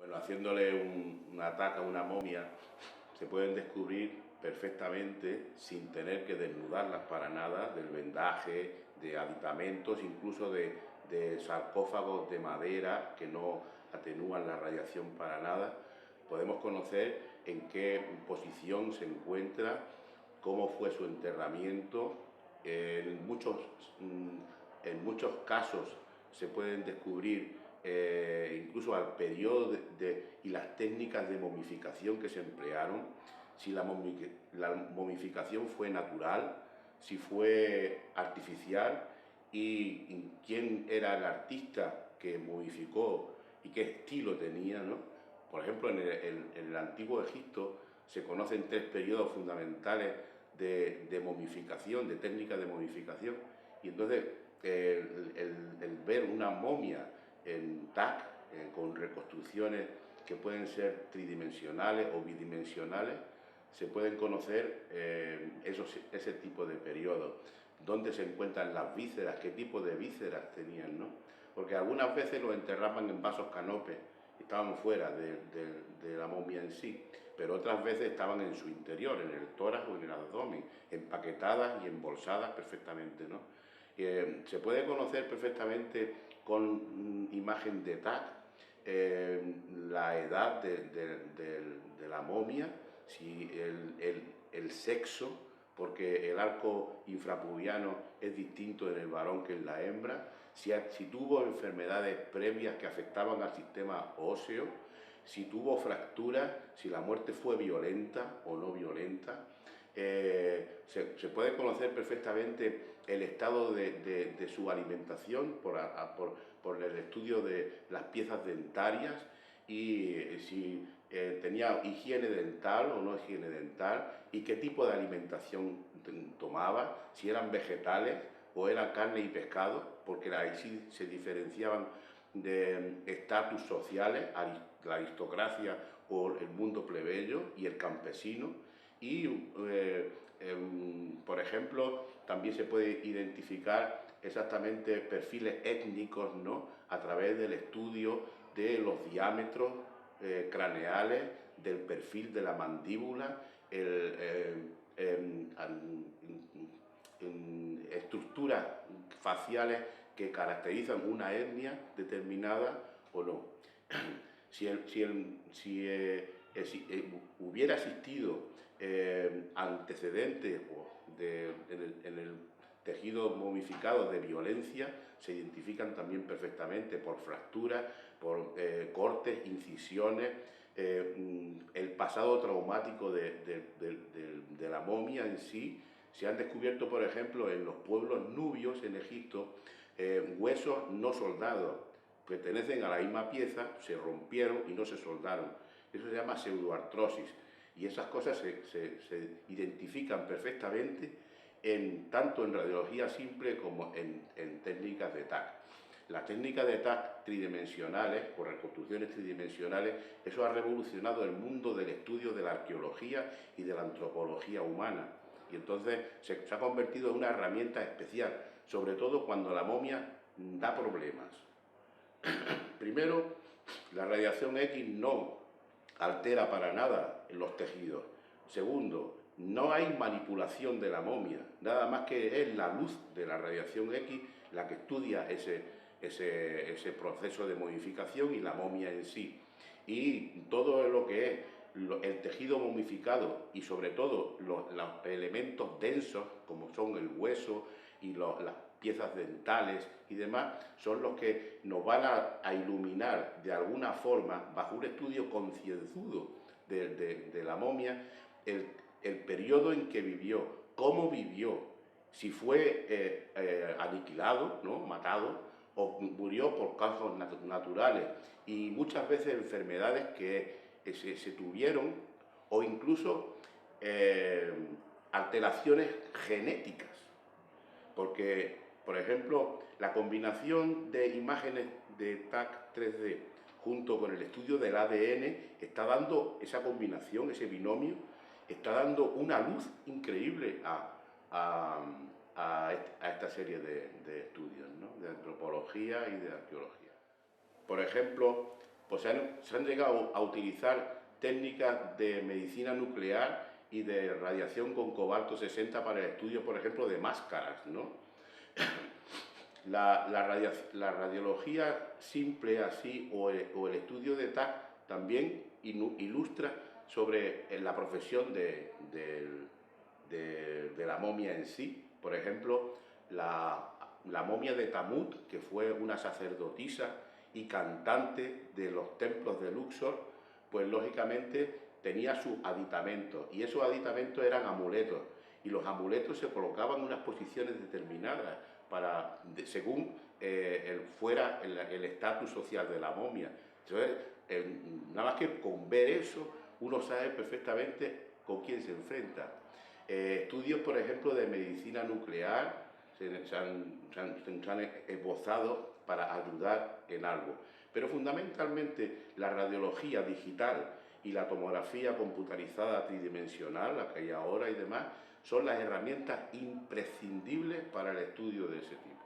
Bueno, haciéndole un ataque a una momia, se pueden descubrir perfectamente sin tener que desnudarlas para nada, del vendaje, de aditamentos, incluso de sarcófagos de madera que no atenúan la radiación para nada. Podemos conocer en qué posición se encuentra, cómo fue su enterramiento. En muchos casos se pueden descubrir incluso al periodo y las técnicas de momificación que se emplearon, si la momificación fue natural, si fue artificial y quién era el artista que momificó y qué estilo tenía, ¿no? Por ejemplo, en el antiguo Egipto se conocen tres periodos fundamentales de momificación, de técnicas de momificación, y entonces el ver una momia en TAC, con reconstrucciones que pueden ser tridimensionales o bidimensionales, se pueden conocer ese tipo de periodos, dónde se encuentran las vísceras, qué tipo de vísceras tenían, ¿no? Porque algunas veces los enterraban en vasos canopes, estaban fuera de la momia en sí, pero otras veces estaban en su interior, en el tórax o en el abdomen, empaquetadas y embolsadas perfectamente, ¿no? Se puede conocer perfectamente con imagen de TAC la edad de la momia, si el sexo, porque el arco infrapubiano es distinto en el varón que en la hembra, si tuvo enfermedades previas que afectaban al sistema óseo, si tuvo fracturas, si la muerte fue violenta o no violenta. Se puede conocer perfectamente el estado de su alimentación por el estudio de las piezas dentarias y si tenía higiene dental o no higiene dental y qué tipo de alimentación tomaba, si eran vegetales o eran carne y pescado, porque ahí sí se diferenciaban de estatus sociales, la aristocracia o el mundo plebeyo y el campesino. Y, por ejemplo, también se puede identificar exactamente perfiles étnicos, ¿no?, a través del estudio de los diámetros craneales, del perfil de la mandíbula, estructuras faciales que caracterizan una etnia determinada o no. Si hubiera existido antecedentes en el tejido momificado de violencia, se identifican también perfectamente por fracturas, por cortes, incisiones, el pasado traumático de la momia en sí. Se han descubierto, por ejemplo, en los pueblos nubios en Egipto, huesos no soldados, pertenecen a la misma pieza, se rompieron y no se soldaron. Eso se llama pseudoartrosis. Y esas cosas se identifican perfectamente tanto en radiología simple como en técnicas de TAC. Las técnicas de TAC tridimensionales, o reconstrucciones tridimensionales, eso ha revolucionado el mundo del estudio de la arqueología y de la antropología humana. Y entonces se ha convertido en una herramienta especial, sobre todo cuando la momia da problemas. Primero, la radiación X no altera para nada en los tejidos. Segundo, no hay manipulación de la momia, nada más que es la luz de la radiación X la que estudia ese proceso de modificación y la momia en sí. Y todo lo que es el tejido momificado y sobre todo los elementos densos, como son el hueso y las piezas dentales y demás, son los que nos van a iluminar de alguna forma, bajo un estudio concienzudo de la momia, el periodo en que vivió, cómo vivió, si fue aniquilado, ¿no?, matado, o murió por causas naturales, y muchas veces enfermedades que se tuvieron, o incluso alteraciones genéticas, porque, por ejemplo, la combinación de imágenes de TAC 3D junto con el estudio del ADN está dando esa combinación, ese binomio, está dando una luz increíble a esta serie de estudios, ¿no?, de antropología y de arqueología. Por ejemplo, Pues se han llegado a utilizar técnicas de medicina nuclear y de radiación con cobalto 60 para el estudio, por ejemplo, de máscaras, ¿no? La radiología simple así o el estudio de TAC también ilustra sobre la profesión de la momia en sí. Por ejemplo, la momia de Tamut, que fue una sacerdotisa y cantante de los templos de Luxor, pues lógicamente tenía sus aditamentos, y esos aditamentos eran amuletos, y los amuletos se colocaban en unas posiciones determinadas según fuera el estatus social de la momia. Entonces, nada más que con ver eso, uno sabe perfectamente con quién se enfrenta. Estudios, por ejemplo, de medicina nuclear se han esbozado para ayudar en algo. Pero fundamentalmente la radiología digital y la tomografía computarizada tridimensional, la que hay ahora y demás, son las herramientas imprescindibles para el estudio de ese tipo.